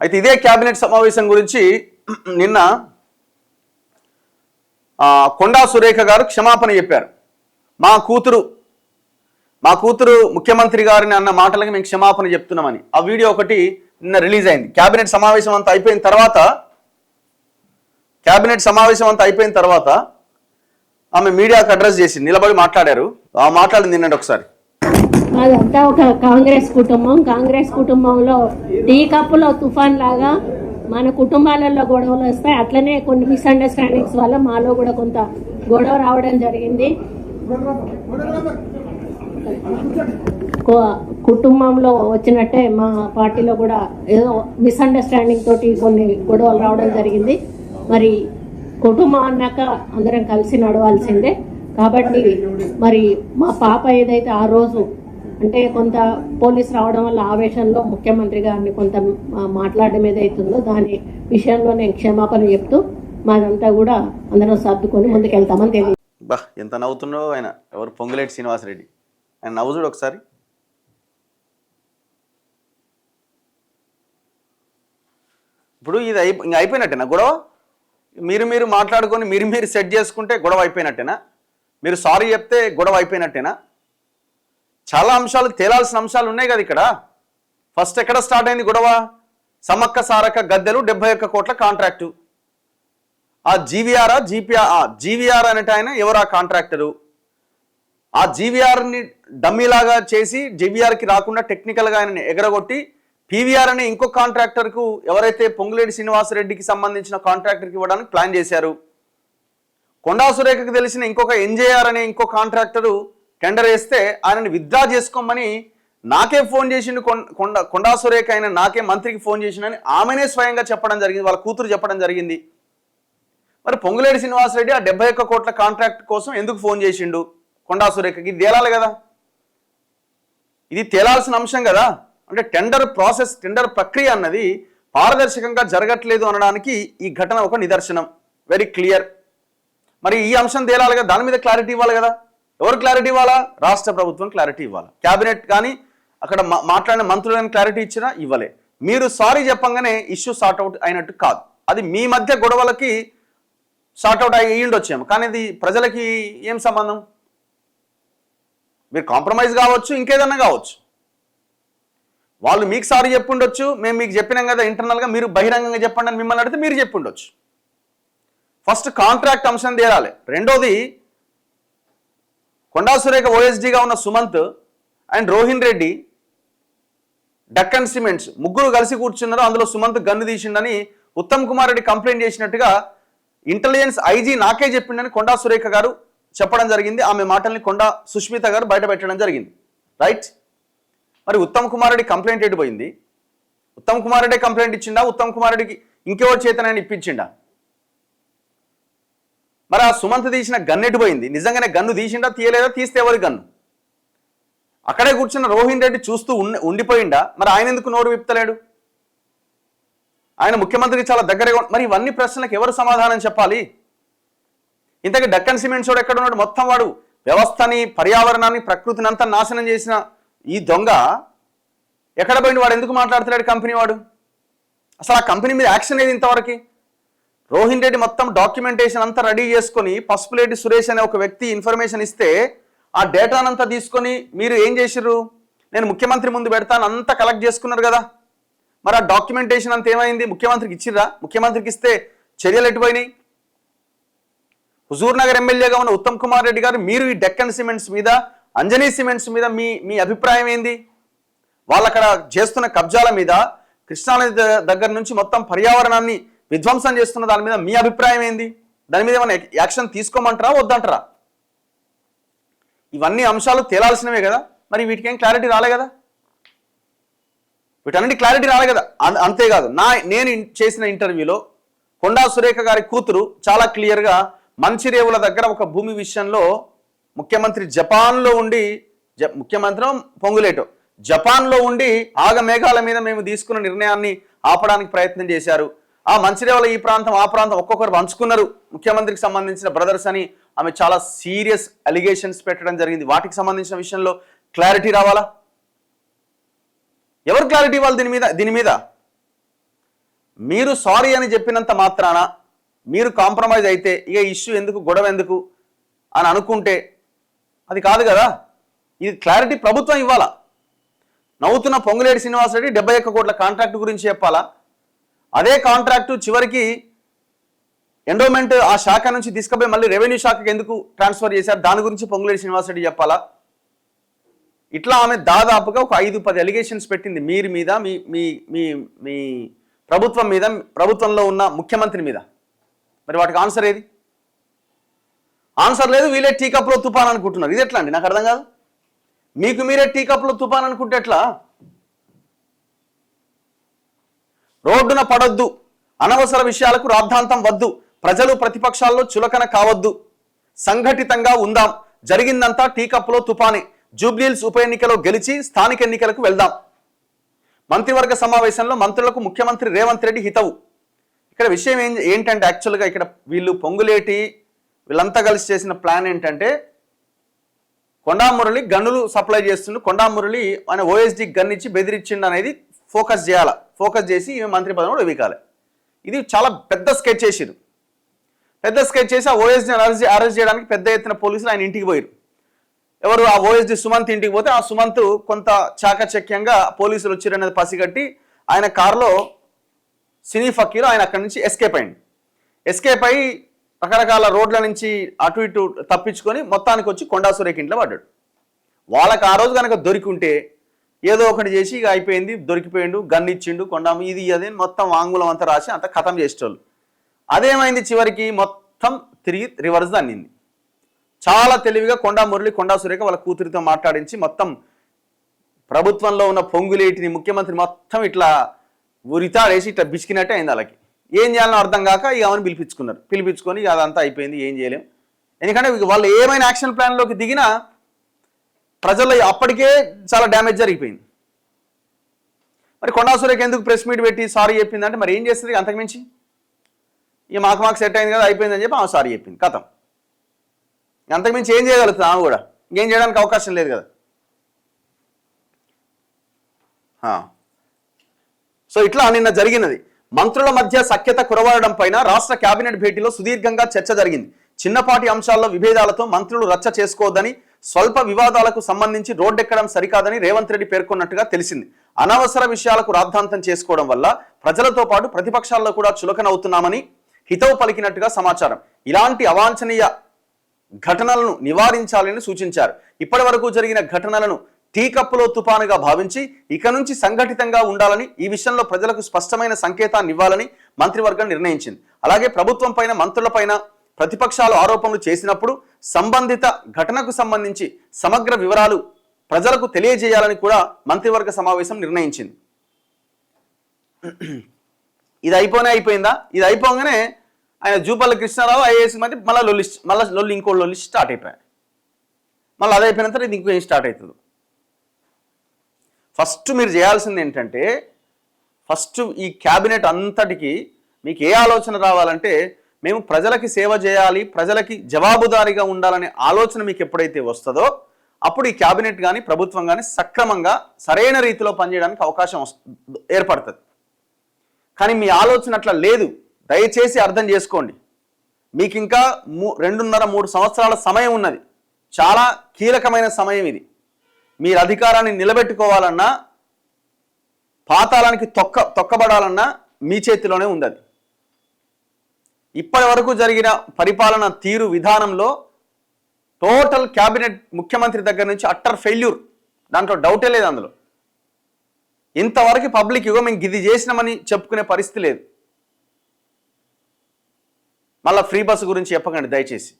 అయితే ఇదే కేబినెట్ సమావేశం గురించి నిన్న కొండా సురేఖ గారు క్షమాపణ చెప్పారు. మా కూతురు ముఖ్యమంత్రి గారిని అన్న మాటలకి మేము క్షమాపణ చెప్తున్నామని. ఆ వీడియో ఒకటి నిన్న రిలీజ్ అయింది. కేబినెట్ సమావేశం అంతా అయిపోయిన తర్వాత ఆమె మీడియాకు అడ్రస్ చేసి నిలబడి మాట్లాడారు. మాట్లాడింది నిన్నటి ఒకసారి. అదంతా ఒక కాంగ్రెస్ కుటుంబంలో టీ కప్పులో తుఫాన్ లాగా మన కుటుంబాలలో గొడవలు వస్తాయి. అట్లనే కొన్ని మిస్అండర్స్టాండింగ్స్ వల్ల మాలో కూడా కొంత గొడవ రావడం జరిగింది. కుటుంబంలో వచ్చినట్టే మా పార్టీలో కూడా ఏదో మిస్అండర్స్టాండింగ్ తోటి కొన్ని గొడవలు రావడం జరిగింది. మరి కుటుంబం అన్నాక అందరం కలిసి నడవాల్సిందే. కాబట్టి మరి మా పాప ఏదైతే ఆ రోజు అంటే కొంత పోలీసు రావడం వల్ల ఆవేశంలో ముఖ్యమంత్రి గారిని కొంత మాట్లాడడం ఏదైతుందో దాని విషయంలో నేను క్షమాపణ చెప్తూ మాదంతా కూడా అందరం సర్దుకొని ముందుకెళ్తామని తెలియదు. ఎంత నవ్వుతుండో ఆయన. ఎవరు? పొంగులేటి శ్రీనివాసరెడ్డి. ఆయన నవ్వు చూడు ఒకసారి. ఇప్పుడు ఇది ఇంకా అయిపోయినట్టేనా గొడవ? మీరు మాట్లాడుకొని మీరు సెట్ చేసుకుంటే గొడవ అయిపోయినట్టేనా? మీరు సారీ చెప్తే గొడవ అయిపోయినట్టేనా? చాలా అంశాలు తేలాల్సిన అంశాలు ఉన్నాయి కదా ఇక్కడ. ఫస్ట్ ఎక్కడ స్టార్ట్ అయింది గొడవ? సమ్మక్క సారక్క గద్దెలు 71 కోట్ల కాంట్రాక్టు. ఆ జీవీఆర్ అనేట ఆయన ఎవరు? ఆ కాంట్రాక్టరు. ఆ జీవీఆర్ని డమ్మీలాగా చేసి జీవీఆర్కి రాకుండా టెక్నికల్గా ఆయనని ఎగరగొట్టి పీవీఆర్ అనే ఇంకో కాంట్రాక్టర్కు ఎవరైతే పొంగులేటి శ్రీనివాసరెడ్డికి సంబంధించిన కాంట్రాక్టర్కి ఇవ్వడానికి ప్లాన్ చేశారు. కొండా సురేఖకు తెలిసిన ఇంకొక ఎన్జేఆర్ అనే ఇంకో కాంట్రాక్టరు టెండర్ వేస్తే ఆయనని విత్డ్రా చేసుకోమని నాకే ఫోన్ చేసిండు. కొండా సురేఖ ఆయన నాకే మంత్రికి ఫోన్ చేసిండని ఆమెనే స్వయంగా చెప్పడం జరిగింది. వాళ్ళ కూతురు చెప్పడం జరిగింది. మరి పొంగులేటి శ్రీనివాసరెడ్డి ఆ 71 కోట్ల కాంట్రాక్ట్ కోసం ఎందుకు ఫోన్ చేసిండు కొండా సురేఖకి? ఇది తేలాలి కదా, ఇది తేలాల్సిన అంశం కదా. అంటే టెండర్ ప్రక్రియ అన్నది పారదర్శకంగా జరగట్లేదు అనడానికి ఈ ఘటన ఒక నిదర్శనం. Very clear. మరి ఈ అంశం తేలాలి కదా, దాని మీద క్లారిటీ ఇవ్వాలి కదా. ఎవరు క్లారిటీ ఇవ్వాలా? రాష్ట్ర ప్రభుత్వం క్లారిటీ ఇవ్వాలి. క్యాబినెట్ కానీ అక్కడ మాట్లాడిన మంత్రులను క్లారిటీ ఇచ్చినా ఇవ్వలే. మీరు సారీ చెప్పంగానే ఇష్యూ సార్ట్అవుట్ అయినట్టు కాదు. అది మీ మధ్య గొడవలకి సార్ట్అవుట్ అయ్యి ఉండొచ్చేమో, కానీ ఇది ప్రజలకి ఏం సంబంధం? మీరు కాంప్రమైజ్ కావచ్చు, ఇంకేదన్నా కావచ్చు. వాళ్ళు మీకు సారీ చెప్పుండొచ్చు, మేము మీకు చెప్పినాం కదా ఇంటర్నల్గా, మీరు బహిరంగంగా చెప్పండి అని మిమ్మల్ని అడిగితే మీరు చెప్పుండొచ్చు. ఫస్ట్ కాంట్రాక్ట్ అంశం తేరాలి. రెండోది, కొండా సురేఖ ఓఎస్డీగా ఉన్న సుమంత్ అండ్ రోహిన్ రెడ్డి డక్కన్ సిమెంట్స్ ముగ్గురు కలిసి కూర్చున్నారు. అందులో సుమంత్ గన్ను తీసిండని ఉత్తమ్ కుమార్ రెడ్డి కంప్లైంట్ చేసినట్టుగా ఇంటెలిజెన్స్ ఐజీ నాకే చెప్పిండని కొండా సురేఖ గారు చెప్పడం జరిగింది. ఆమె మాటల్ని కొండా సుష్మిత గారు బయట పెట్టడం జరిగింది. రైట్. మరి ఉత్తమ్ కుమార్ రెడ్డి కంప్లైంట్ ఎడిపోయింది? ఉత్తమ్ కుమార్ రెడ్డి కంప్లైంట్ ఇచ్చిండా? ఉత్తమ్ కుమార్ రెడ్డికి ఇంకెవరి చేతనైనా ఇప్పించిండా? మరి ఆ సుమంత్ తీసిన గన్ను ఎడిపోయింది? నిజంగానే గన్ను తీసిండా, తీయలేదా? తీస్తే ఎవరి గన్ను? అక్కడే కూర్చున్న రోహిన్ రెడ్డి చూస్తూ ఉండిపోయిండా? మరి ఆయన ఎందుకు నోరు విప్పలేడు? ఆయన ముఖ్యమంత్రికి చాలా దగ్గరగా. మరి ఇవన్నీ ప్రశ్నలకు ఎవరు సమాధానం చెప్పాలి? ఇంతకీ డక్కన్ సిమెంట్స్ వాడు ఎక్కడ ఉన్నాడు? మొత్తం వాడు వ్యవస్థని, పర్యావరణాన్ని, ప్రకృతిని అంతా నాశనం చేసిన ఈ దొంగ ఎక్కడ పోయింది? వాడు ఎందుకు మాట్లాడుతున్నాడు? కంపెనీ వాడు అసలు ఆ కంపెనీ మీద యాక్షన్ ఏది ఇంతవరకు? రోహిన్ రెడ్డి మొత్తం డాక్యుమెంటేషన్ అంతా రెడీ చేసుకొని పసుపులేటి సురేష్ అనే ఒక వ్యక్తి ఇన్ఫర్మేషన్ ఇస్తే ఆ డేటానంతా తీసుకొని మీరు ఏం చేసిర్రు? నేను ముఖ్యమంత్రి ముందు పెడతాను అంతా కలెక్ట్ చేసుకున్నారు కదా. మరి ఆ డాక్యుమెంటేషన్ అంతా ఏమైంది? ముఖ్యమంత్రికి ఇచ్చిర్రా? ముఖ్యమంత్రికి ఇస్తే చర్యలు ఎటుపోయినాయి? హుజూర్ నగర్ ఎమ్మెల్యేగా ఉన్న ఉత్తమ్ కుమార్ రెడ్డి గారు, మీరు ఈ డెక్కన్ సిమెంట్స్ మీద, అంజనీ సిమెంట్స్ మీద మీ అభిప్రాయం ఏంది? వాళ్ళు అక్కడ చేస్తున్న కబ్జాల మీద, కృష్ణానది దగ్గర నుంచి మొత్తం పర్యావరణాన్ని విధ్వంసం చేస్తున్న దాని మీద మీ అభిప్రాయం ఏంది? దాని మీద ఏమైనా యాక్షన్ తీసుకోమంటారా, వద్దంటారా? ఇవన్నీ అంశాలు తేలాల్సినవే కదా. మరి వీటికేం క్లారిటీ రాలే కదా, వీటన్నిటి క్లారిటీ రాలే కదా. అంతేకాదు, నేను చేసిన ఇంటర్వ్యూలో కొండా సురేఖ గారి కూతురు చాలా క్లియర్గా మంచిరేవుల దగ్గర ఒక భూమి విషయంలో ముఖ్యమంత్రి జపాన్లో ఉండి, ముఖ్యమంత్రి పొంగులేటో జపాన్లో ఉండి ఆగమేఘాల మీద మేము తీసుకున్న నిర్ణయాన్ని ఆపడానికి ప్రయత్నం చేశారు. ఆ మంచిరేవుల ఈ ప్రాంతం ఆ ప్రాంతం ఒక్కొక్కరు పంచుకున్నారు ముఖ్యమంత్రికి సంబంధించిన బ్రదర్స్ అని ఆమె చాలా సీరియస్ అలిగేషన్స్ పెట్టడం జరిగింది. వాటికి సంబంధించిన విషయంలో క్లారిటీ రావాలా? ఎవరు క్లారిటీ ఇవ్వాలి దీని మీద? మీరు సారీ అని చెప్పినంత మాత్రాన మీరు కాంప్రమైజ్ అయితే ఇక ఇష్యూ ఎందుకు, గొడవ ఎందుకు అని అనుకుంటే అది కాదు కదా. ఇది క్లారిటీ ప్రభుత్వం ఇవ్వాలా. నవ్వుతున్న పొంగులేటి శ్రీనివాసరెడ్డి 71 కోట్ల కాంట్రాక్ట్ గురించి చెప్పాలా? అదే కాంట్రాక్టు చివరికి ఎండోమెంట్ ఆ శాఖ నుంచి తీసుకుపోయి మళ్ళీ రెవెన్యూ శాఖకి ఎందుకు ట్రాన్స్ఫర్ చేశారు, దాని గురించి పొంగులేటి శ్రీనివాసరెడ్డి చెప్పాలా? ఇట్లా ఆమె దాదాపుగా ఒక 5-10 ఎలిగేషన్స్ పెట్టింది మీరు మీద, మీ మీ మీ మీ ప్రభుత్వం మీద, ప్రభుత్వంలో ఉన్న ముఖ్యమంత్రి మీద. మరి వాటికి ఆన్సర్ ఏది? ఆన్సర్ లేదు. వీళ్ళే టీ కప్లో తుఫాన్ అనుకుంటున్నారు. ఇది ఎట్లా అండి? నాకు అర్థం కాదు. మీకు మీరే టీ కప్లో తుఫాన్ అనుకుంటే ఎట్లా? రోడ్డున పడొద్దు, అనవసర విషయాలకు రాద్ధాంతం వద్దు, ప్రజలు ప్రతిపక్షాల్లో చులకన కావద్దు, సంఘటితంగా ఉందాం, జరిగిందంతా టీ కప్లో తుఫానే, జూబ్లీహిల్స్ ఉప ఎన్నికలో గెలిచి స్థానిక ఎన్నికలకు వెళ్దాం. మంత్రివర్గ సమావేశంలో మంత్రులకు ముఖ్యమంత్రి రేవంత్ రెడ్డి హితవు. ఇక్కడ విషయం ఏంటంటే యాక్చువల్గా ఇక్కడ వీళ్ళు పొంగులేటి వీళ్ళంతా కలిసి చేసిన ప్లాన్ ఏంటంటే, కొండా మురళి గన్నులు సప్లై చేస్తుండు, కొండా మురళి ఆయన ఓఎస్డీ గన్ ఇచ్చి బెదిరించిండు అనేది ఫోకస్ చేయాలి. ఫోకస్ చేసి ఈమె మంత్రి పదవి కూడా వెవికాలి. ఇది చాలా పెద్ద స్కెచ్ చేసిరు. పెద్ద స్కెచ్ చేసి ఆ ఓఎస్డీని అరెస్ట్ చేయడానికి పెద్ద ఎత్తున పోలీసులు ఆయన ఇంటికి పోయారు. ఎవరు? ఆ ఓఎస్డీ సుమంత్ ఇంటికి పోతే ఆ సుమంత్ కొంత చాకచక్యంగా పోలీసులు వచ్చిరనేది పసిగట్టి ఆయన కారులో సినీ ఫకీరు ఆయన అక్కడి నుంచి ఎస్కేప్ అయింది. ఎస్కేప్ అయ్యి రకరకాల రోడ్ల నుంచి అటు ఇటు తప్పించుకొని మొత్తానికి వచ్చి కొండా సురేఖ ఇంట్లో పడ్డాడు. వాళ్ళకి ఆ రోజు కనుక దొరికి ఉంటే ఏదో ఒకటి చేసి ఇక అయిపోయింది, దొరికిపోయిండు, గన్ ఇచ్చిండు, కొండా ఇది అదే మొత్తం వాంగ్మూలం అంతా రాసి అంత ఖతం చేసేటోళ్ళు. అదేమైంది? చివరికి మొత్తం తిరిగి రివర్స్ అన్నింది. చాలా తెలివిగా కొండా మురళి, కొండా సురేఖ వాళ్ళ కూతురితో మాట్లాడించి మొత్తం ప్రభుత్వంలో ఉన్న పొంగులేటిని ముఖ్యమంత్రి మొత్తం ఇట్లా ఉరితాడేసి ఇట్లా బిచికినట్టే అయింది. వాళ్ళకి ఏం చేయాలని అర్థం కాక ఇక ఆమెను పిలిపించుకొని ఇక అదంతా అయిపోయింది, ఏం చేయలేం. ఎందుకంటే వాళ్ళు ఏమైనా యాక్షన్ ప్లాన్లోకి దిగినా ప్రజల్లో అప్పటికే చాలా డ్యామేజ్ జరిగిపోయింది. మరి కొండా సురేఖ ఎందుకు ప్రెస్ మీట్ పెట్టి సారీ చెప్పిందంటే మరి ఏం చేస్తుంది అంతకుమించి? ఇక మాకు సెట్ అయింది కదా, అయిపోయిందని చెప్పి ఆమె సారీ చెప్పింది, కథం. అంతకుమించి ఏం చేయగలుగుతుంది ఆమె కూడా? ఇంకేం చేయడానికి అవకాశం లేదు కదా. సో ఇట్లా నిన్న జరిగినది. మంత్రుల మధ్య సఖ్యత కురవడం పైన రాష్ట్ర కేబినెట్ భేటీలో సుదీర్ఘంగా చర్చ జరిగింది. చిన్నపాటి అంశాల్లో విభేదాలతో మంత్రులు రచ్చ చేసుకోవద్దని, స్వల్ప వివాదాలకు సంబంధించి రోడ్డెక్కడం సరికాదని రేవంత్ రెడ్డి పేర్కొన్నట్టుగా తెలిసింది. అనవసర విషయాలకు రాద్ధాంతం చేసుకోవడం వల్ల ప్రజలతో పాటు ప్రతిపక్షాల్లో కూడా చులకనవుతున్నామని హితవు పలికినట్టుగా సమాచారం. ఇలాంటి అవాంఛనీయ ఘటనలను నివారించాలని సూచించారు. ఇప్పటి వరకు జరిగిన ఘటనలను టీ కప్పులో తుపానుగా భావించి ఇక నుంచి సంఘటితంగా ఉండాలని, ఈ విషయంలో ప్రజలకు స్పష్టమైన సంకేతాన్ని ఇవ్వాలని మంత్రివర్గం నిర్ణయించింది. అలాగే ప్రభుత్వం పైన, మంత్రులపైన ప్రతిపక్షాలు ఆరోపణలు చేసినప్పుడు సంబంధిత ఘటనకు సంబంధించి సమగ్ర వివరాలు ప్రజలకు తెలియజేయాలని కూడా మంత్రివర్గ సమావేశం నిర్ణయించింది. ఇది అయిపోయిందా? ఇది అయిపోగానే ఆయన జూపల్లి కృష్ణారావు ఐఏఎస్ మధ్య మళ్ళీ ఇంకో లొల్లి స్టార్ట్ అయిపోయాయి. మళ్ళీ అది అయిపోయిన తర్వాత ఇది ఇంకో ఏం స్టార్ట్ అవుతుంది. ఫస్ట్ మీరు చేయాల్సింది ఏంటంటే, ఫస్ట్ ఈ క్యాబినెట్ అంతటికి మీకు ఏ ఆలోచన రావాలంటే, మేము ప్రజలకి సేవ చేయాలి, ప్రజలకి జవాబుదారీగా ఉండాలనే ఆలోచన మీకు ఎప్పుడైతే వస్తుందో అప్పుడు ఈ క్యాబినెట్ కానీ ప్రభుత్వం కానీ సక్రమంగా సరైన రీతిలో పనిచేయడానికి అవకాశం ఏర్పడుతుంది. కానీ మీ ఆలోచన అట్లా లేదు. దయచేసి అర్థం చేసుకోండి. మీకు ఇంకా 2.5-3 సంవత్సరాల సమయం ఉన్నది. చాలా కీలకమైన సమయం ఇది. మీరు అధికారాన్ని నిలబెట్టుకోవాలన్నా, పాతాళానికి తొక్కబడాలన్నా మీ చేతిలోనే ఉంది. అది ఇప్పటి వరకు జరిగిన పరిపాలన తీరు విధానంలో టోటల్ క్యాబినెట్ ముఖ్యమంత్రి దగ్గర నుంచి అట్టర్ ఫెయిల్యూర్, దాంట్లో డౌటే లేదు. అందులో ఇంతవరకు పబ్లిక్ ఇగో మేము ఇది చేసినామని చెప్పుకునే పరిస్థితి లేదు. మళ్ళీ ఫ్రీ బస్సు గురించి చెప్పకండి దయచేసి.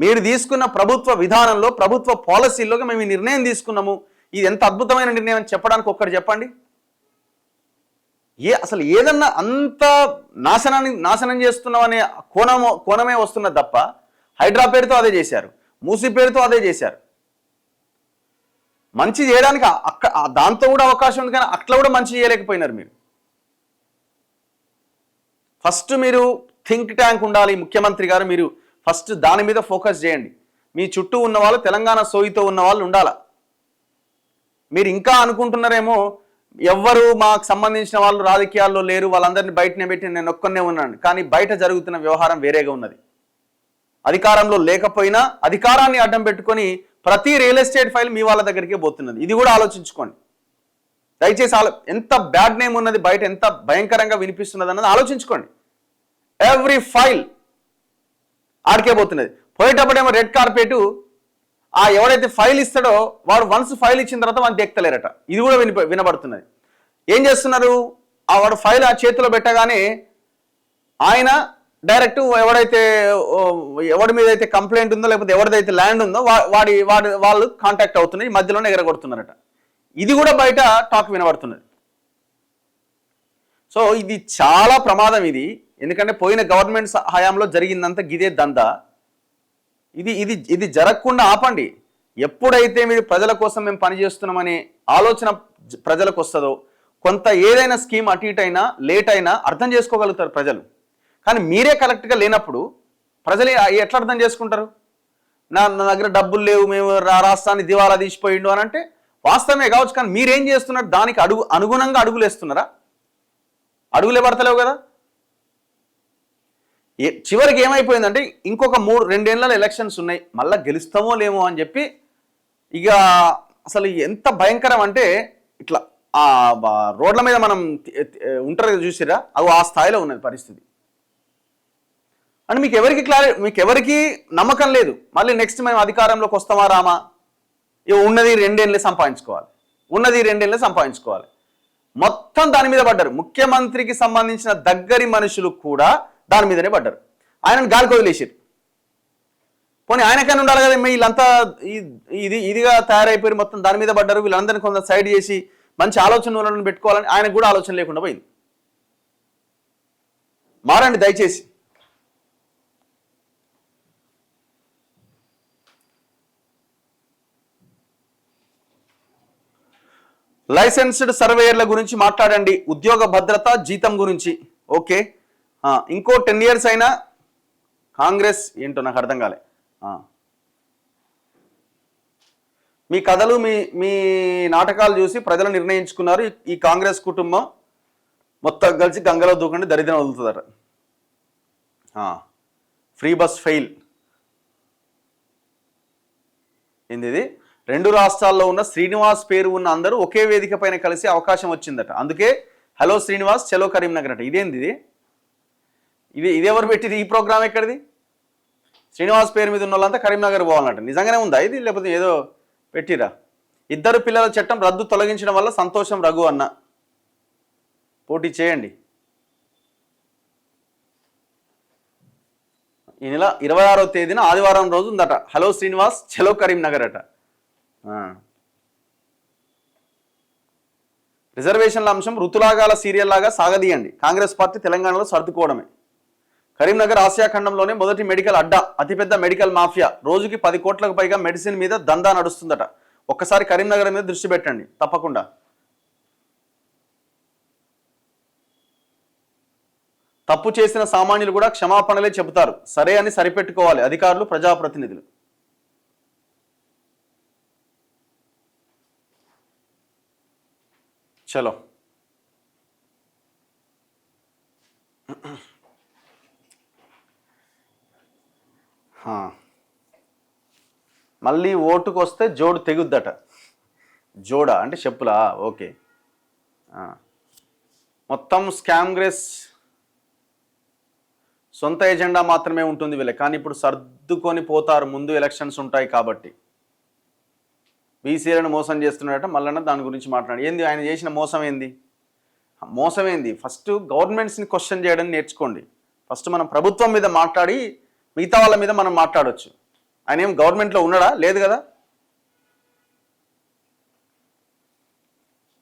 మీరు తీసుకున్న ప్రభుత్వ విధానంలో, ప్రభుత్వ పాలసీల్లోకి మేము ఈ నిర్ణయం తీసుకున్నాము, ఇది ఎంత అద్భుతమైన నిర్ణయం అని చెప్పడానికి ఒక్కటి చెప్పండి. అసలు ఏదన్నా అంత నాశనం చేస్తున్నాం అనే కోణమే వస్తున్నది తప్ప, హైడ్రా పేరుతో అదే చేశారు, మూసీ పేరుతో అదే చేశారు. మంచి చేయడానికి దాంతో కూడా అవకాశం ఉంది, కానీ అట్లా కూడా మంచి చేయలేకపోయినారు మీరు. ఫస్ట్ మీరు థింక్ ట్యాంక్ ఉండాలి ముఖ్యమంత్రి గారు. మీరు ఫస్ట్ దాని మీద ఫోకస్ చేయండి. మీ చుట్టూ ఉన్న వాళ్ళు తెలంగాణ సోయితో ఉన్న వాళ్ళు ఉండాలా. మీరు ఇంకా అనుకుంటున్నారేమో ఎవ్వరు మాకు సంబంధించిన వాళ్ళు రాజకీయాల్లో లేరు, వాళ్ళందరినీ బయటనే పెట్టి నేను ఒక్కనే ఉన్నాను. కానీ బయట జరుగుతున్న వ్యవహారం వేరేగా ఉన్నది. అధికారంలో లేకపోయినా అధికారాన్ని అడ్డం పెట్టుకొని ప్రతి రియల్ ఎస్టేట్ ఫైల్ మీ వాళ్ళ దగ్గరికే పోతున్నది. ఇది కూడా ఆలోచించుకోండి దయచేసి. ఎంత బ్యాడ్ నేమ్ ఉన్నది బయట, ఎంత భయంకరంగా వినిపిస్తున్నది అన్నది ఆలోచించుకోండి. ఎవ్రీ ఫైల్ ఆడికే పోతున్నది. పోయేటప్పుడేమో రెడ్ కార్పెట్, ఆ ఎవడైతే ఫైల్ ఇస్తాడో వాడు వన్స్ ఫైల్ ఇచ్చిన తర్వాత వాడిని తెక్కలేరట. ఇది కూడా వినబడుతున్నది. ఏం చేస్తున్నారు, ఆ వాడు ఫైల్ ఆ చేతిలో పెట్టగానే ఆయన డైరెక్ట్ ఎవడి మీద అయితే కంప్లైంట్ ఉందో లేకపోతే ఎవరిదైతే ల్యాండ్ ఉందో వాళ్ళు కాంటాక్ట్ అవుతున్నాయి, మధ్యలోనే ఎగరగొడుతున్నారట. ఇది కూడా బయట టాక్ వినబడుతున్నది. సో ఇది చాలా ప్రమాదం ఇది. ఎందుకంటే పోయిన గవర్నమెంట్ హయాంలో జరిగిందంతా గిదే దందా. ఇది జరగకుండా ఆపండి. ఎప్పుడైతే మీరు ప్రజల కోసం మేము పనిచేస్తున్నామనే ఆలోచన ప్రజలకు వస్తుందో, కొంత ఏదైనా స్కీమ్ అటు ఇటు అయినా లేట్ అయినా అర్థం చేసుకోగలుగుతారు ప్రజలు. కానీ మీరే కరెక్ట్గా లేనప్పుడు ప్రజలు ఎట్లా అర్థం చేసుకుంటారు? నా దగ్గర డబ్బులు లేవు, మేము రాష్ట్రాన్ని దివాలా తీసిపోయిండు అని అంటే వాస్తవమే కావచ్చు. కానీ మీరేం చేస్తున్నారు? దానికి అనుగుణంగా అడుగులు వేస్తున్నారా? అడుగులే పడతలేవు కదా. చివరికి ఏమైపోయిందంటే ఇంకొక 2 ఏళ్ళ ఎలక్షన్స్ ఉన్నాయి, మళ్ళీ గెలుస్తామో లేమో అని చెప్పి ఇక అసలు ఎంత భయంకరం అంటే ఇట్లా ఆ రోడ్ల మీద మనం ఉంటారు కదా చూసిరా, అవి ఆ స్థాయిలో ఉన్నది పరిస్థితి. అంటే మీకు ఎవరికి నమ్మకం లేదు మళ్ళీ నెక్స్ట్ మేము అధికారంలోకి వస్తామా రామా. ఉన్నది 2 ఏళ్ళే సంపాదించుకోవాలి. మొత్తం దాని మీద పడ్డారు. ముఖ్యమంత్రికి సంబంధించిన దగ్గరి మనుషులు కూడా దాని మీదనే పడ్డారు. ఆయనను గాలికి వదిలేసారు. పోనీ ఆయనకైనా ఉండాలి కదా, వీళ్ళంతా ఇదిగా తయారైపోయి మొత్తం దాని మీద పడ్డారు. వీళ్ళందరినీ కొంత సైడ్ చేసి మంచి ఆలోచనలను పెట్టుకోవాలని ఆయనకు కూడా ఆలోచన లేకుండా పోయింది. మారండి దయచేసి. లైసెన్స్డ్ సర్వేయర్ల గురించి మాట్లాడండి, ఉద్యోగ భద్రత జీతం గురించి. ఓకే, ఇంకో 10 years అయినా కాంగ్రెస్ ఏంటో నాకు అర్థం కాలే. మీ కథలు మీ నాటకాలు చూసి ప్రజలు నిర్ణయించుకున్నారు ఈ కాంగ్రెస్ కుటుంబం మొత్తం కలిసి గంగలో దూకండి దరిద్రం వదులుతుందట. ఫ్రీ బస్ ఫెయిల్ ఏంది ఇది? 2 రాష్ట్రాల్లో ఉన్న శ్రీనివాస్ పేరు ఉన్న అందరూ ఒకే వేదిక పైన కలిసి అవకాశం వచ్చిందట. అందుకే హలో శ్రీనివాస్ చలో కరీంనగర్ అట. ఇదేంది ఇది ఎవరు పెట్టింది? ఈ ప్రోగ్రామ్ ఎక్కడిది? శ్రీనివాస్ పేరు మీద ఉన్న వాళ్ళంతా కరీంనగర్ పోవాలంట. నిజంగానే ఉందా ఇది, లేకపోతే ఏదో పెట్టిరా? 2 పిల్లల చట్టం రద్దు తొలగించడం వల్ల సంతోషం రఘు అన్న. పోటీ చేయండి. ఈ నెల 26వ తేదీన ఆదివారం రోజు ఉందట హలో శ్రీనివాస్ చలో కరీంనగర్ అట. రిజర్వేషన్ల అంశం ఋతులాగాల సీరియల్ లాగా సాగదీయండి. కాంగ్రెస్ పార్టీ తెలంగాణలో సర్దుకోవడమే. కరీంనగర్ ఆసియా ఖండంలోనే మొదటి మెడికల్ అడ్డా, అతిపెద్ద మెడికల్ మాఫియా. రోజుకి 10 కోట్లకు పైగా మెడిసిన్ మీద దందా నడుస్తుందట. ఒక్కసారి కరీంనగర్ మీద దృష్టి పెట్టండి తప్పకుండా. తప్పు చేసిన సామాన్యులు కూడా క్షమాపణలే చెబుతారు, సరే అని సరిపెట్టుకోవాలి అధికారులు ప్రజాప్రతినిధులు. చలో మళ్ళీ ఓటుకు వస్తే జోడు తెగుద్దట. జోడా అంటే చెప్పులా? ఓకే, మొత్తం స్కామ్గ్రెస్ సొంత ఎజెండా మాత్రమే ఉంటుంది వీళ్ళే. కానీ ఇప్పుడు సర్దుకొని పోతారు, ముందు ఎలక్షన్స్ ఉంటాయి కాబట్టి. బీసీలను మోసం చేస్తున్నాడట. మళ్ళీ దాని గురించి మాట్లాడి ఏంది ఆయన చేసిన మోసం ఏంది? ఫస్ట్ గవర్నమెంట్స్ని క్వశ్చన్ చేయడం నేర్చుకోండి. ఫస్ట్ మనం ప్రభుత్వం మీద మాట్లాడి మిగతా వాళ్ళ మీద మనం మాట్లాడవచ్చు. ఆయన ఏం గవర్నమెంట్లో ఉన్నాడా? లేదు కదా.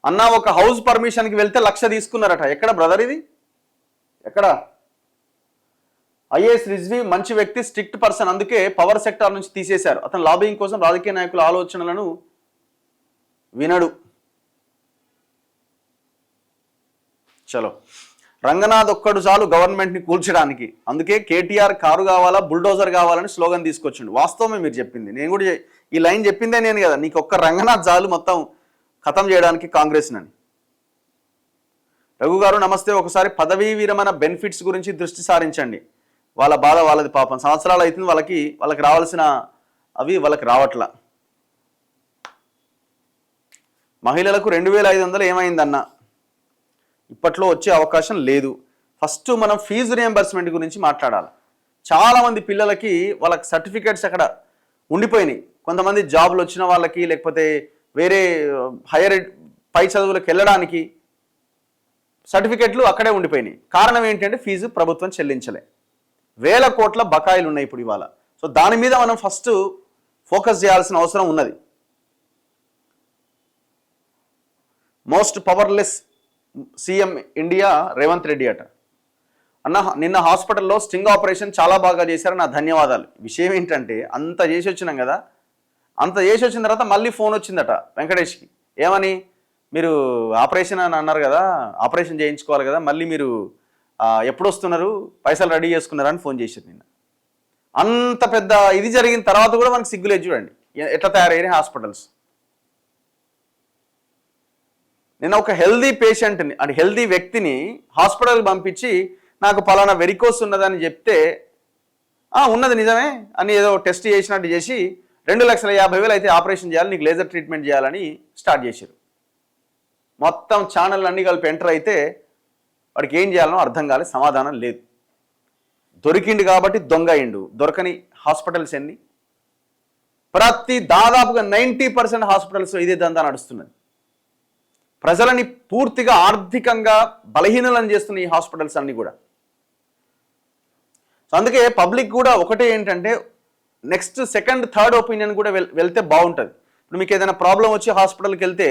అన్న ఒక హౌస్ పర్మిషన్కి వెళ్తే 1,00,000 తీసుకున్నారట. ఎక్కడ బ్రదర్ ఇది? ఎక్కడ? ఐఏఎస్ రిజ్వీ మంచి వ్యక్తి, స్ట్రిక్ట్ పర్సన్, అందుకే పవర్ సెక్టార్ నుంచి తీసేశారు. అతను లాబింగ్ కోసం రాజకీయ నాయకుల ఆలోచనలను వినడు. చలో, రంగనాథ్ ఒక్కడు చాలు గవర్నమెంట్ని కూల్చడానికి. అందుకే కేటీఆర్ కారు కావాలా, బుల్డోజర్ కావాలని స్లోగన్ తీసుకొచ్చిండు. వాస్తవమే మీరు చెప్పింది. నేను కూడా ఈ లైన్ చెప్పిందే నేను కదా, నీకు ఒక్క రంగనాథ్ చాలు మొత్తం ఖతం చేయడానికి కాంగ్రెస్ నని. రఘు గారు నమస్తే, ఒకసారి పదవీ విరమణ బెనిఫిట్స్ గురించి దృష్టి సారించండి. వాళ్ళ బాధ వాళ్ళది, పాపం సంవత్సరాలు అవుతుంది వాళ్ళకి రావాల్సిన అవి వాళ్ళకి రావట్లా. మహిళలకు 2500 ఏమైందన్న, ఇప్పట్లో వచ్చే అవకాశం లేదు. ఫస్ట్ మనం ఫీజు రియంబర్స్మెంట్ గురించి మాట్లాడాలి. చాలామంది పిల్లలకి వాళ్ళకి సర్టిఫికేట్స్ అక్కడ ఉండిపోయినాయి. కొంతమంది జాబ్లు వచ్చిన వాళ్ళకి, లేకపోతే వేరే హైయర్ పై చదువులకు వెళ్ళడానికి సర్టిఫికెట్లు అక్కడే ఉండిపోయినాయి. కారణం ఏంటంటే ఫీజు ప్రభుత్వం చెల్లించలే. 1000 కోట్ల బకాయిలు ఉన్నాయి ఇప్పుడు ఇవాళ. సో దాని మీద మనం ఫస్ట్ ఫోకస్ చేయాల్సిన అవసరం ఉన్నది. Most powerless CM India Revanth Reddy అట. అన్న నిన్న హాస్పిటల్లో స్టింగ్ ఆపరేషన్ చాలా బాగా చేశారు, నా ధన్యవాదాలు. విషయం ఏంటంటే అంత చేసి వచ్చినాం కదా, అంత చేసి వచ్చిన తర్వాత మళ్ళీ ఫోన్ వచ్చిందట వెంకటేష్కి. ఏమని, మీరు ఆపరేషన్ అని అన్నారు కదా, ఆపరేషన్ చేయించుకోవాలి కదా, మళ్ళీ మీరు ఎప్పుడు వస్తున్నారు, పైసలు రెడీ చేసుకున్నారని ఫోన్ చేశారు నిన్న. అంత పెద్ద ఇది జరిగిన తర్వాత కూడా మనకు సిగ్గులేదు. చూడండి ఎట్లా తయారయ్యాయి హాస్పిటల్స్. నిన్న ఒక హెల్దీ పేషెంట్ని, అంటే హెల్దీ వ్యక్తిని హాస్పిటల్కి పంపించి నాకు పలానా వెరికోస్ ఉన్నదని చెప్తే ఉన్నది నిజమే అని ఏదో టెస్ట్ చేసినట్టు చేసి 2,50,000 అయితే ఆపరేషన్ చేయాలి, నీకు లేజర్ ట్రీట్మెంట్ చేయాలని స్టార్ట్ చేశారు. మొత్తం ఛానల్ అన్నీ కలిపి ఎంటర్ అయితే వాడికి ఏం చేయాలనో అర్థం కాలే, సమాధానం లేదు. దొరికిండు కాబట్టి దొంగ అయిండు. దొరకని హాస్పిటల్స్ ఎన్ని? దాదాపుగా 90% హాస్పిటల్స్ ఇదే దందా నడుస్తున్నది. ప్రజలని పూర్తిగా ఆర్థికంగా బలహీనలను చేస్తున్న ఈ హాస్పిటల్స్ అన్నీ కూడా. సో అందుకే పబ్లిక్ కూడా ఒకటే ఏంటంటే, నెక్స్ట్ సెకండ్ థర్డ్ ఒపీనియన్ కూడా వెళ్తే బాగుంటుంది. ఇప్పుడు మీకు ఏదైనా ప్రాబ్లం వచ్చి హాస్పిటల్కి వెళ్తే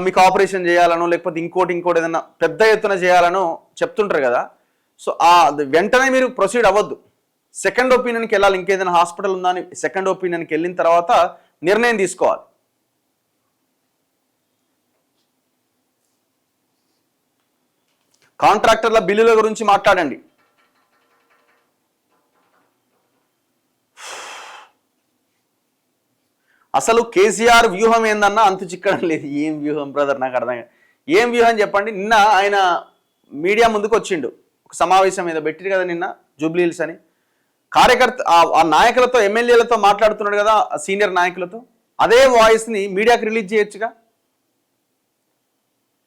మీకు ఆపరేషన్ చేయాలనో, లేకపోతే ఇంకోటి ఏదైనా పెద్ద ఎత్తున చేయాలనో చెప్తుంటారు కదా. సో వెంటనే మీరు ప్రొసీడ్ అవ్వద్దు, సెకండ్ ఒపీనియన్కి వెళ్ళాలి. ఇంకేదైనా హాస్పిటల్ ఉందా అని సెకండ్ ఒపీనియన్కి వెళ్ళిన తర్వాత నిర్ణయం తీసుకోవాలి. కాంట్రాక్టర్ల బిల్లుల గురించి మాట్లాడండి. అసలు కేసీఆర్ వ్యూహం ఏందన్నా అంతు చిక్కడం లేదు. ఏం వ్యూహం బ్రదర్, నాకు అర్థం కాదు. ఏం వ్యూహం చెప్పండి. నిన్న ఆయన మీడియా ముందుకు వచ్చిండు, ఒక సమావేశం మీద పెట్టిరు కదా నిన్న, జూబ్లీ హిల్స్ అని. కార్యకర్త ఆ నాయకులతో, ఎమ్మెల్యేలతో మాట్లాడుతున్నాడు కదా, సీనియర్ నాయకులతో. అదే వాయిస్ని మీడియాకి రిలీజ్ చేయొచ్చుగా.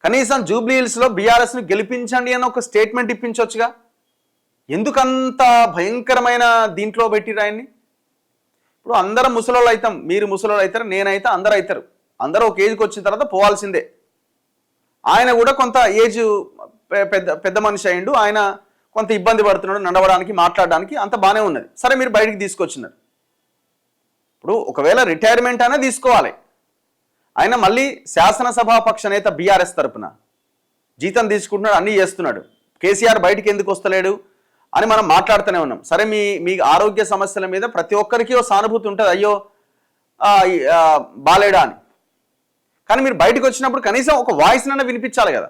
కనీసం జూబ్లీ హిల్స్లో బీఆర్ఎస్ని గెలిపించండి అని ఒక స్టేట్మెంట్ ఇప్పించవచ్చుగా. ఎందుకంత భయంకరమైన దీంట్లో పెట్టిరు ఆయన్ని? ఇప్పుడు అందరం ముసలోళ్ళు అవుతాం, మీరు ముసలోళ్ళు అవుతారు, నేనైతే అందరూ అవుతారు. అందరూ ఒక ఏజ్కి వచ్చిన తర్వాత పోవాల్సిందే. ఆయన కూడా కొంత ఏజ్ పెద్ద మనిషి అయ్యిండు, ఆయన కొంత ఇబ్బంది పడుతున్నాడు నడవడానికి, మాట్లాడడానికి, అంత బాగానే ఉన్నది. సరే మీరు బయటికి తీసుకొచ్చినారు. ఇప్పుడు ఒకవేళ రిటైర్మెంట్ అయినా తీసుకోవాలి. ఆయన మళ్ళీ శాసనసభాపక్ష నేత బీఆర్ఎస్ తరపున జీతం తీసుకుంటున్నాడు, అన్నీ చేస్తున్నాడు. కేసీఆర్ బయటికి ఎందుకు వస్తలేడు అని మనం మాట్లాడుతూనే ఉన్నాం. సరే మీ ఆరోగ్య సమస్యల మీద ప్రతి ఒక్కరికి ఓ సానుభూతి ఉంటుంది, అయ్యో బాలేడా అని. కానీ మీరు బయటకు వచ్చినప్పుడు కనీసం ఒక వాయిస్ నన్నా వినిపించాలి కదా.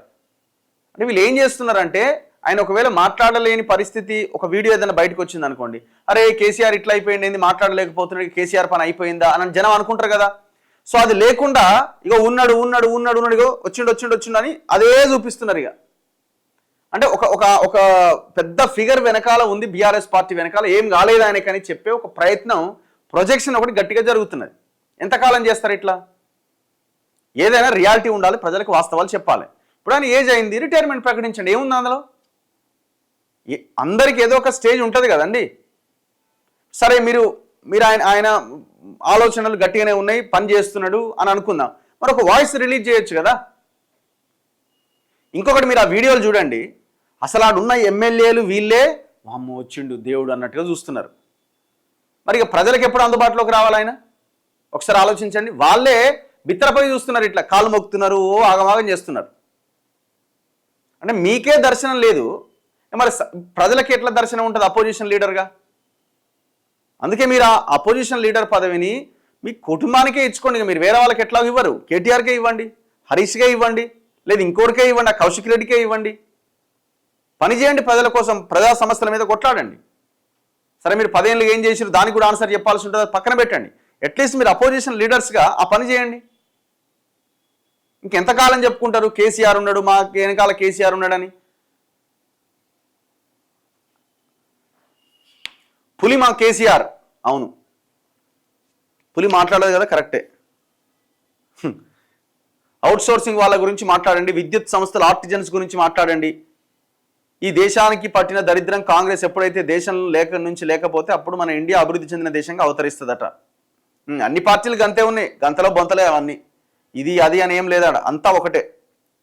అంటే వీళ్ళు ఏం చేస్తున్నారంటే, ఆయన ఒకవేళ మాట్లాడలేని పరిస్థితి, ఒక వీడియో ఏదైనా బయటకు వచ్చింది అనుకోండి, అరే కేసీఆర్ ఇట్లా అయిపోయింది, మాట్లాడలేకపోతున్నాడు, కేసీఆర్ పని అయిపోయిందా అని జనం అనుకుంటారు కదా. సో అది లేకుండా ఇగో ఉన్నాడు ఇగో వచ్చిండు అని అదే చూపిస్తున్నారు. ఇక అంటే ఒక పెద్ద ఫిగర్ వెనకాల ఉంది, బీఆర్ఎస్ పార్టీ వెనకాల ఏం కాలేదు ఆయనకని చెప్పే ఒక ప్రయత్నం, ప్రొజెక్షన్ ఒకటి గట్టిగా జరుగుతున్నది. ఎంతకాలం చేస్తారు ఇట్లా? ఏదైనా రియాలిటీ ఉండాలి, ప్రజలకు వాస్తవాలు చెప్పాలి. ఇప్పుడు ఆయన ఏజ్ అయింది, రిటైర్మెంట్ ప్రకటించండి, ఏముంది అందులో? అందరికి ఏదో ఒక స్టేజ్ ఉంటుంది కదండి. సరే మీరు ఆయన ఆలోచనలు గట్టిగానే ఉన్నాయి, పని చేస్తున్నాడు అని అనుకుందాం, మరొక వాయిస్ రిలీజ్ చేయొచ్చు కదా. ఇంకొకటి, మీరు ఆ వీడియోలు చూడండి, అసలు ఆడున్న ఎమ్మెల్యేలు వీళ్ళే వామ్మో వచ్చిండు దేవుడు అన్నట్టుగా చూస్తున్నారు. మరి ఇక ప్రజలకు ఎప్పుడు అందుబాటులోకి రావాలి ఆయన? ఒకసారి ఆలోచించండి. వాళ్ళే బిత్తరపోయి చూస్తున్నారు, ఇట్లా కాళ్ళు మొక్కుతున్నారు, ఆగమాగం చేస్తున్నారు. అంటే మీకే దర్శనం లేదు, మరి ప్రజలకి ఎట్లా దర్శనం ఉంటుంది అపోజిషన్ లీడర్గా? అందుకే మీరు ఆ అపోజిషన్ లీడర్ పదవిని మీ కుటుంబానికే ఇచ్చుకోండి. మీరు వేరే వాళ్ళకి ఎట్లా ఇవ్వరు. కేటీఆర్కే ఇవ్వండి, హరీష్కే ఇవ్వండి, లేదు ఇంకోరికే ఇవ్వండి, ఆ కౌశిక్ రెడ్డికే ఇవ్వండి. పని చేయండి, ప్రజల కోసం, ప్రజా సమస్యల మీద కొట్లాడండి. సరే మీరు 10 ఏళ్ళు ఏం చేసారు దానికి కూడా ఆన్సర్ చెప్పాల్సి ఉంటుంది, పక్కన పెట్టండి. అట్లీస్ట్ మీరు అపోజిషన్ లీడర్స్గా ఆ పని చేయండి. ఇంకెంతకాలం చెప్పుకుంటారు కేసీఆర్ ఉన్నాడు, మా వెనకాల కేసీఆర్ ఉన్నాడని? పులి మా కేసీఆర్, అవును పులి మాట్లాడదు కదా, కరెక్టే. అవుట్ సోర్సింగ్ వాళ్ళ గురించి మాట్లాడండి, విద్యుత్ సంస్థల ఆర్టిజన్స్ గురించి మాట్లాడండి. ఈ దేశానికి పట్టిన దరిద్రం కాంగ్రెస్ ఎప్పుడైతే దేశంలో లేకపోతే అప్పుడు మన ఇండియా అభివృద్ధి చెందిన దేశంగా అవతరిస్తుందట. అన్ని పార్టీలు గంతే ఉన్నాయి, గంతలో బొంతలే అవన్నీ, ఇది అది అని ఏం లేదాడ, అంతా ఒకటే.